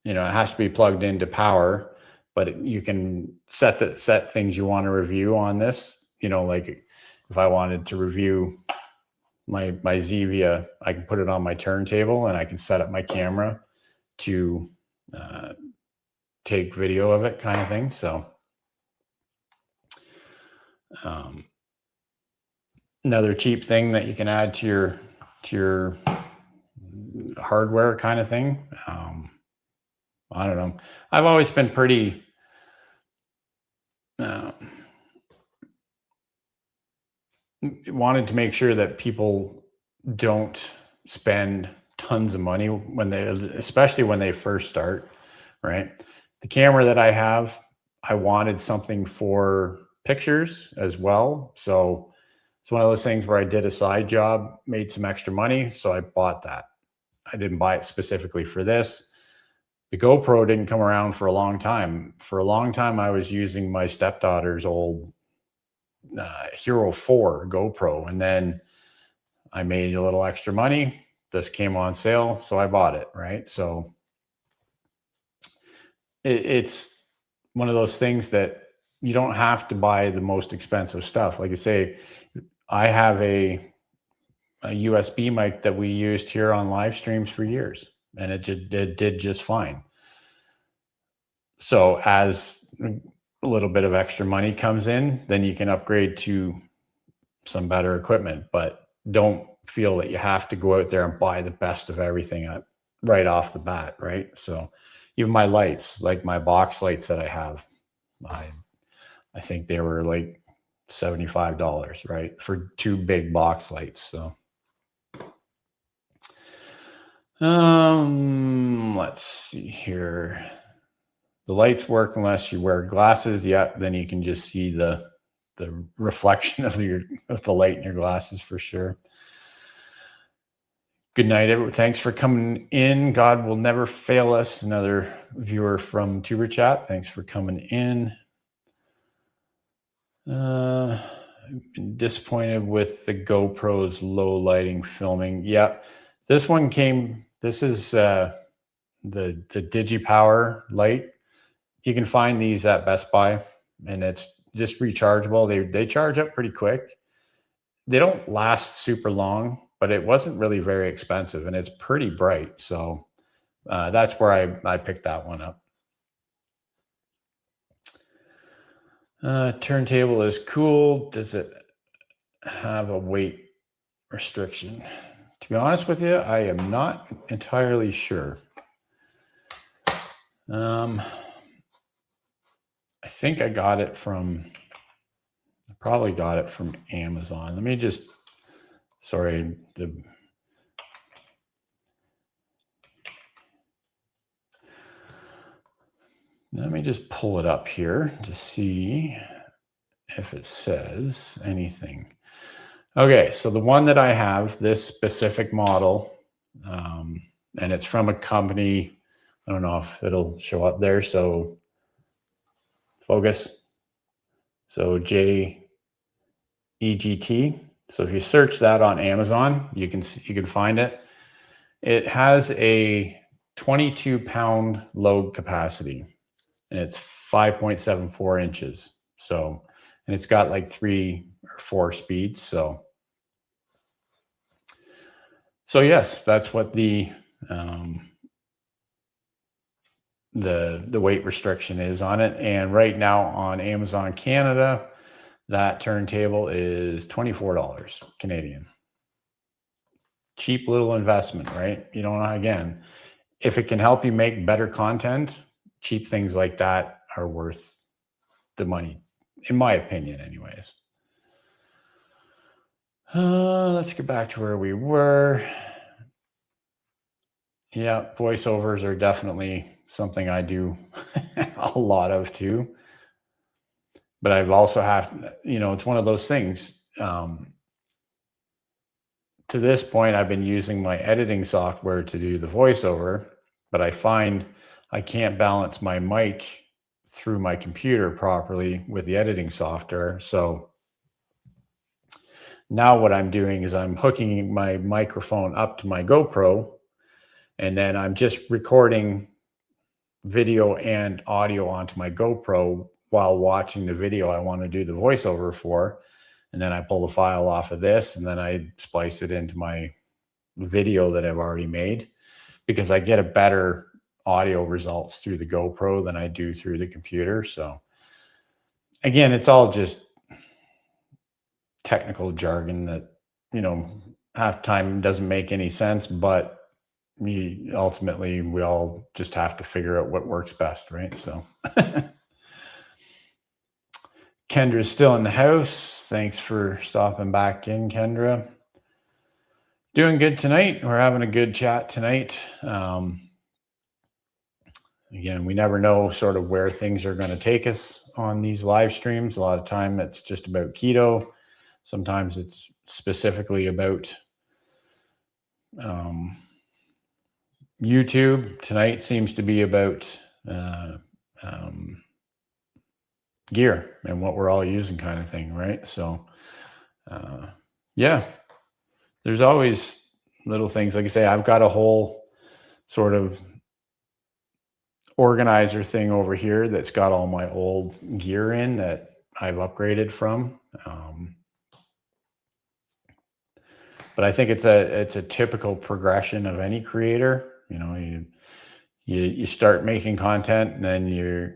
S2: It has to be plugged into power, but you can set things you want to review on this. Like if I wanted to review my Zevia, I can put it on my turntable and I can set up my camera to take video of it, kind of thing. So another cheap thing that you can add to your hardware kind of thing. I don't know. I've always been pretty wanted to make sure that people don't spend tons of money especially when they first start, right? The camera that I have, I wanted something for pictures as well. So it's one of those things where I did a side job, made some extra money, so I bought that. I didn't buy it specifically for this. The GoPro didn't come around for a long time. For a long time, I was using my stepdaughter's old Hero 4 GoPro, and then I made a little extra money. This came on sale, so I bought it, right? So it's one of those things that you don't have to buy the most expensive stuff. Like I say, I have a USB mic that we used here on live streams for years, and it did just fine. So as a little bit of extra money comes in, then you can upgrade to some better equipment, but don't feel that you have to go out there and buy the best of everything right off the bat, right? So even my lights, like my box lights that I have, I think they were like $75, right? For 2 big box lights. So let's see here. The lights work unless you wear glasses. Yeah, then you can just see the reflection of the light in your glasses for sure. Good night, everyone. Thanks for coming in. God will never fail us. Another viewer from Tuber Chat. Thanks for coming in. I've been disappointed with the GoPro's low lighting filming. Yeah, this is the DigiPower light. You can find these at Best Buy, and it's just rechargeable. They charge up pretty quick. They don't last super long, but it wasn't really very expensive, and it's pretty bright. So that's where I picked that one up. Turntable is cool. Does it have a weight restriction? To be honest with you, I am not entirely sure. I think I probably got it from Amazon. Let me just, sorry, let me just pull it up here to see if it says anything. Okay, so the one that I have, this specific model, and it's from a company, I don't know if it'll show up there, so focus. So JEGT. So if you search that on Amazon, you can find it. It has a 22-pound load capacity. and it's 5.74 inches. So, and it's got like 3 or 4 speeds. So yes, that's what the weight restriction is on it. And right now on Amazon Canada, that turntable is $24 Canadian. Cheap little investment, right? You don't know, again, if it can help you make better content, cheap things like that are worth the money, in my opinion, anyways. Let's get back to where we were. Yeah, voiceovers are definitely something I do a lot of too. But I've also it's one of those things. To this point, I've been using my editing software to do the voiceover, but I find I can't balance my mic through my computer properly with the editing software. So now what I'm doing is I'm hooking my microphone up to my GoPro, and then I'm just recording video and audio onto my GoPro while watching the video I want to do the voiceover for. And then I pull the file off of this, and then I splice it into my video that I've already made, because I get a better audio results through the GoPro than I do through the computer. So again, it's all just technical jargon that, half the time doesn't make any sense, but ultimately we all just have to figure out what works best, right? So Kendra's still in the house. Thanks for stopping back in, Kendra. Doing good tonight. We're having a good chat tonight. Again, we never know sort of where things are going to take us on these live streams. A lot of time it's just about keto. Sometimes it's specifically about YouTube. Tonight seems to be about gear and what we're all using, kind of thing, right? So yeah, there's always little things. Like I say, I've got a whole sort of organizer thing over here that's got all my old gear in that I've upgraded from. But I think it's a typical progression of any creator. You start making content, and then you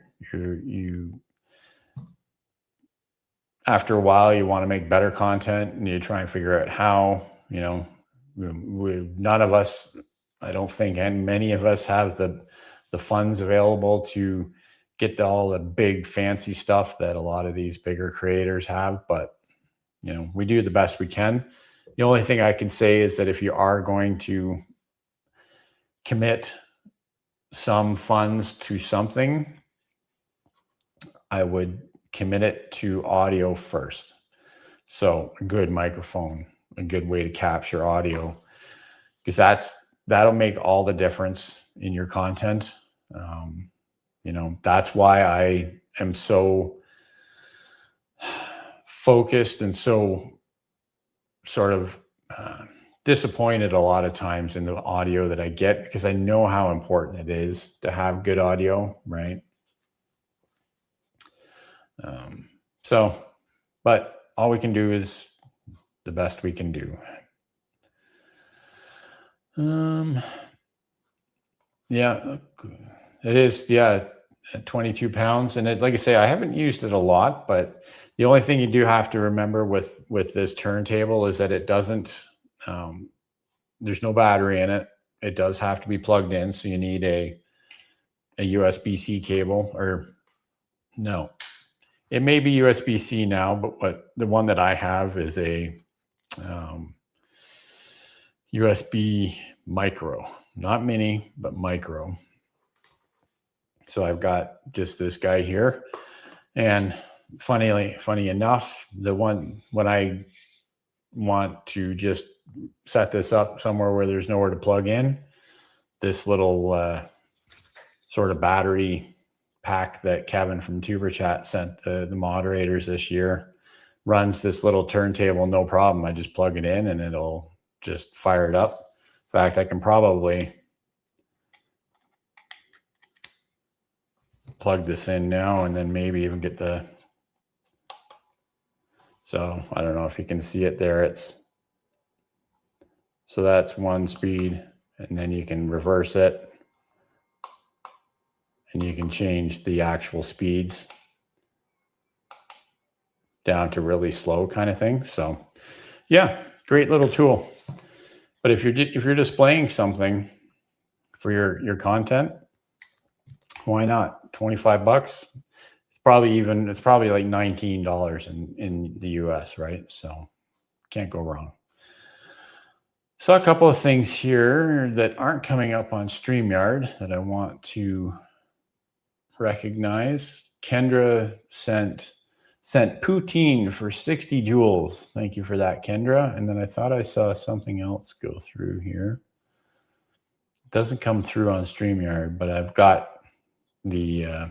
S2: after a while you want to make better content, and you try and figure out how. None of us, I don't think, and many of us have the funds available to get all the big fancy stuff that a lot of these bigger creators have. But we do the best we can. The only thing I can say is that if you are going to commit some funds to something, I would commit it to audio first. So a good microphone, a good way to capture audio, because that'll make all the difference in your content. That's why I am so focused and so sort of disappointed a lot of times in the audio that I get, because I know how important it is to have good audio, right? But all we can do is the best we can do. Yeah, it is. Yeah, 22 pounds. And like I say, I haven't used it a lot, but the only thing you do have to remember with this turntable is that it doesn't, there's no battery in it. It does have to be plugged in. So you need a USB-C cable, or no, it may be USB-C now, but the one that I have is a USB micro, not mini, but micro. So I've got just this guy here, and funny enough, the one when I want to just set this up somewhere where there's nowhere to plug in, this little sort of battery pack that Kevin from Tuber Chat sent the moderators this year runs this little turntable, no problem. I just plug it in and it'll just fire it up. In fact, I can probably plug this in now and then maybe even get the, so I don't know if you can see it there. So that's one speed, and then you can reverse it and you can change the actual speeds down to really slow kind of thing. So yeah, great little tool. But if you're displaying something for your content, why not? 25 bucks. It's probably like $19 in the US, right? So can't go wrong. So a couple of things here that aren't coming up on StreamYard that I want to recognize. Kendra sent poutine for 60 joules. Thank you for that, Kendra. And then I thought I saw something else go through here. It doesn't come through on StreamYard, but I've got the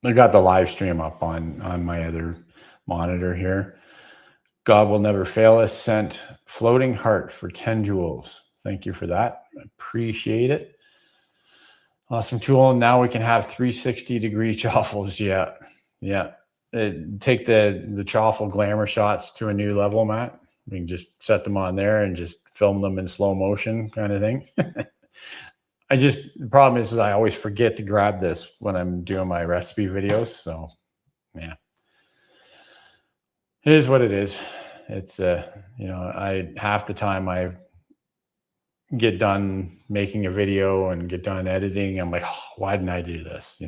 S2: live stream up on my other monitor here. God Will Never Fail Us sent floating heart for 10 joules. Thank you for that. I appreciate it. Awesome tool. Now we can have 360-degree chaffles. Yeah. Take the chaffle glamour shots to a new level, Matt. We can just set them on there and just film them in slow motion kind of thing. The problem is I always forget to grab this when I'm doing my recipe videos. So yeah, it is what it is. It's half the time I get done making a video and get done editing, I'm like, oh, why didn't I do this?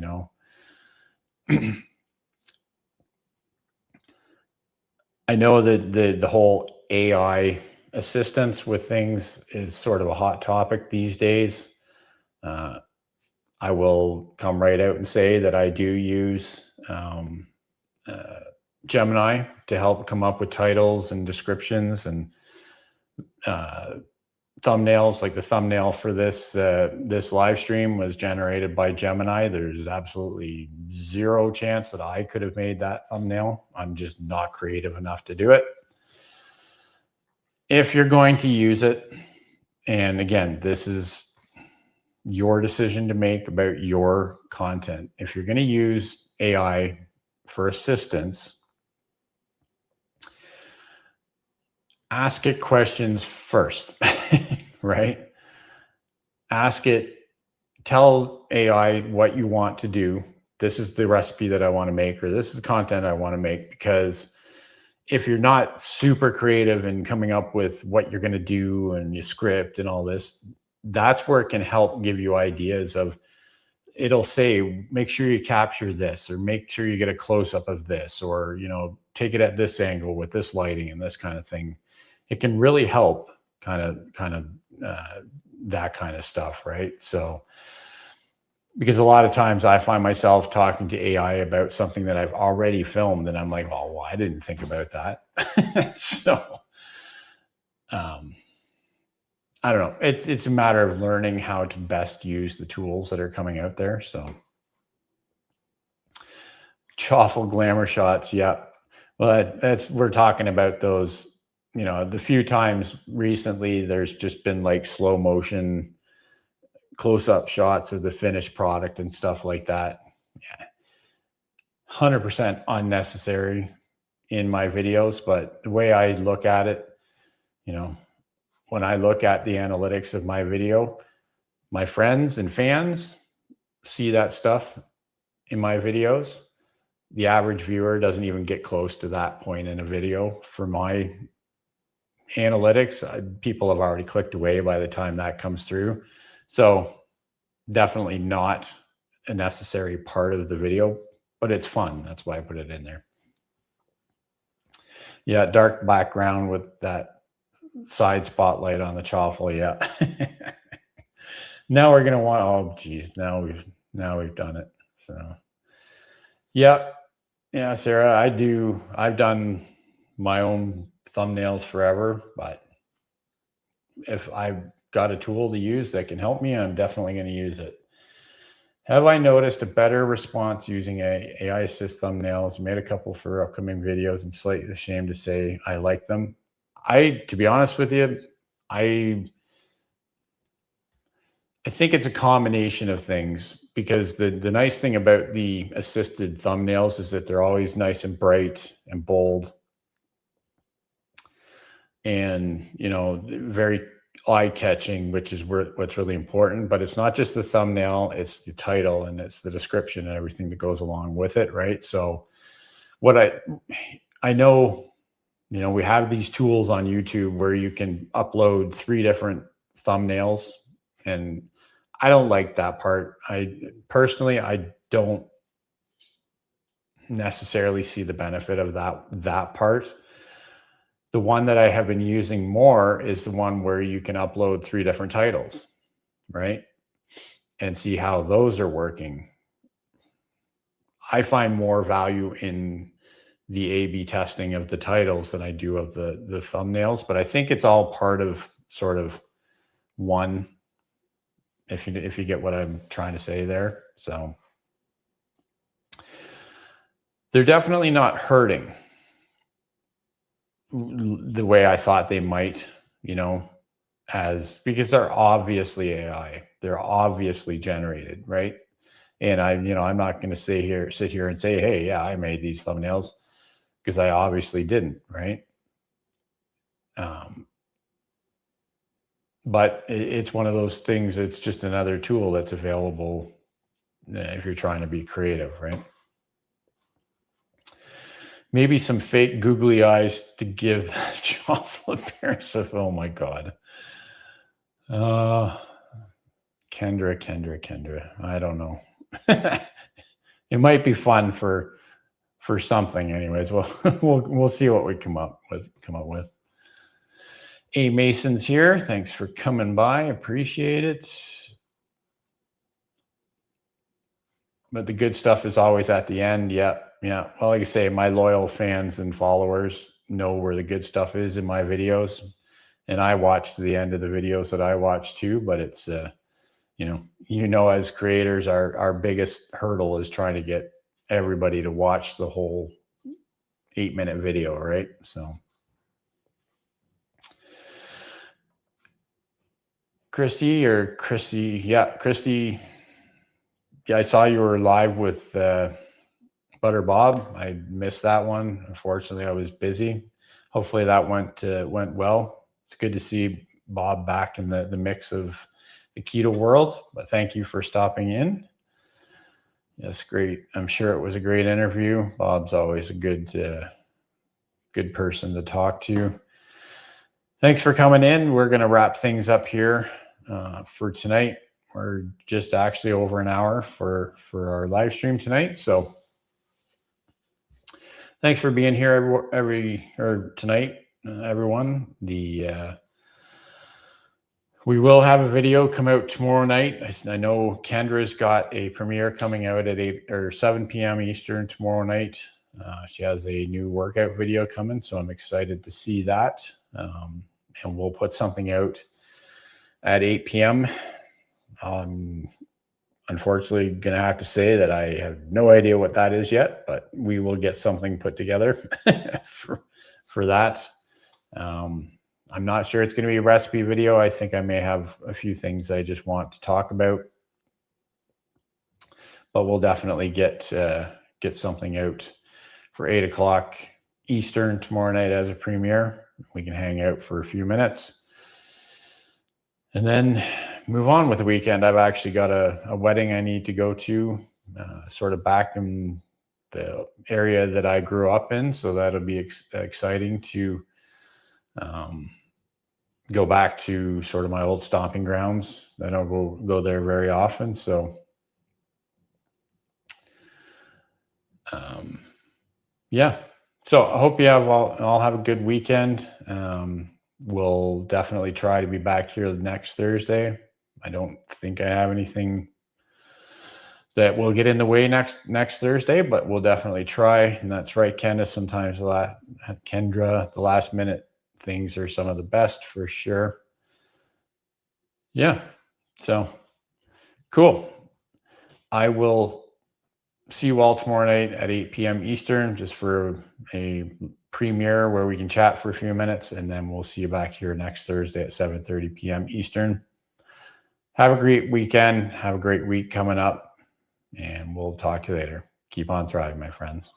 S2: I know that the whole AI assistance with things is sort of a hot topic these days. I will come right out and say that I do use Gemini to help come up with titles and descriptions and thumbnails. Like the thumbnail for this live stream was generated by Gemini. There's absolutely zero chance that I could have made that thumbnail. I'm just not creative enough to do it. If you're going to use it, and again, this is your decision to make about your content. If you're going to use AI for assistance, ask it questions first, right? Ask it, tell AI what you want to do. This is the recipe that I want to make, or this is the content I want to make. Because if you're not super creative in coming up with what you're going to do and your script and all this, that's where it can help give you ideas of, it'll say, make sure you capture this, or make sure you get a close-up of this, or, take it at this angle with this lighting and this kind of thing. It can really help kind of that kind of stuff, right? So, because a lot of times I find myself talking to AI about something that I've already filmed, and I'm like, oh, well, I didn't think about that. So, I don't know. It's a matter of learning how to best use the tools that are coming out there. So, chaffle glamour shots, yeah. Well, we're talking about those. The few times recently, there's just been like slow motion close-up shots of the finished product and stuff like that. Yeah, 100% unnecessary in my videos. But the way I look at it, when I look at the analytics of my video, my friends and fans see that stuff in my videos. The average viewer doesn't even get close to that point in a video. For my analytics, people have already clicked away by the time that comes through. So definitely not a necessary part of the video, but it's fun. That's why I put it in there. Yeah, dark background with that side spotlight on the chaffle. Yeah. Now we're gonna want, oh geez, now we've done it. So yeah, Sarah, I've done my own thumbnails forever, but if I've got a tool to use that can help me, I'm definitely going to use it. Have I noticed a better response using AI assist thumbnails? Made a couple for upcoming videos. I'm slightly ashamed to say I like them. To be honest with you, I think it's a combination of things, because the nice thing about the assisted thumbnails is that they're always nice and bright and bold, and very eye-catching, which is what's really important. But it's not just the thumbnail, it's the title and it's the description and everything that goes along with it, right? So what I know, we have these tools on YouTube where you can upload 3 different thumbnails, and I don't like that part. I don't necessarily see the benefit of that part. The one that I have been using more is the one where you can upload 3 different titles, right? And see how those are working. I find more value in the A/B testing of the titles than I do of the thumbnails, but I think it's all part of sort of one, if you get what I'm trying to say there. So they're definitely not hurting the way I thought they might, because they're obviously AI. They're obviously generated, right? And I'm not going to sit here and say, hey, yeah, I made these thumbnails, because I obviously didn't, right? But it's one of those things. It's just another tool that's available if you're trying to be creative, right? Maybe some fake googly eyes to give the joyful appearance of, oh my God. Kendra. I don't know. It might be fun for something anyways. We'll see what we come up with. A Mason's here. Thanks for coming by. Appreciate it. But the good stuff is always at the end. Yeah. Well, like I say, my loyal fans and followers know where the good stuff is in my videos. And I watch to the end of the videos that I watch too. But it's, as creators, our biggest hurdle is trying to get everybody to watch the whole 8-minute video, right? So Christy. Yeah, I saw you were live with Butter Bob. I missed that one. Unfortunately, I was busy. Hopefully that went well. It's good to see Bob back in the mix of the keto world. But thank you for stopping in. Yes, great. I'm sure it was a great interview. Bob's always a good person to talk to. Thanks for coming in. We're going to wrap things up here for tonight. We're just actually over an hour for our live stream tonight. So thanks for being here tonight, everyone. We will have a video come out tomorrow night. I know Kendra's got a premiere coming out at 8 or 7 p.m. Eastern tomorrow night. She has a new workout video coming, so I'm excited to see that. And we'll put something out at 8 p.m. Unfortunately, going to have to say that I have no idea what that is yet, but we will get something put together for that. I'm not sure it's going to be a recipe video. I think I may have a few things I just want to talk about, but we'll definitely get something out for 8 o'clock Eastern tomorrow night as a premiere. We can hang out for a few minutes and then move on with the weekend. I've actually got a wedding I need to go to, sort of back in the area that I grew up in. So that'll be exciting to go back to sort of my old stomping grounds. I don't go there very often. So yeah. So I hope you all have a good weekend. We'll definitely try to be back here next Thursday. I don't think I have anything that will get in the way next Thursday, but we'll definitely try. And that's right, Kendra. Sometimes the last minute things are some of the best, for sure. Yeah. So cool. I will see you all tomorrow night at 8 p.m. Eastern, just for a premiere where we can chat for a few minutes, and then we'll see you back here next Thursday at 7:30 p.m. Eastern. Have a great weekend. Have a great week coming up, and we'll talk to you later. Keep on thriving, my friends.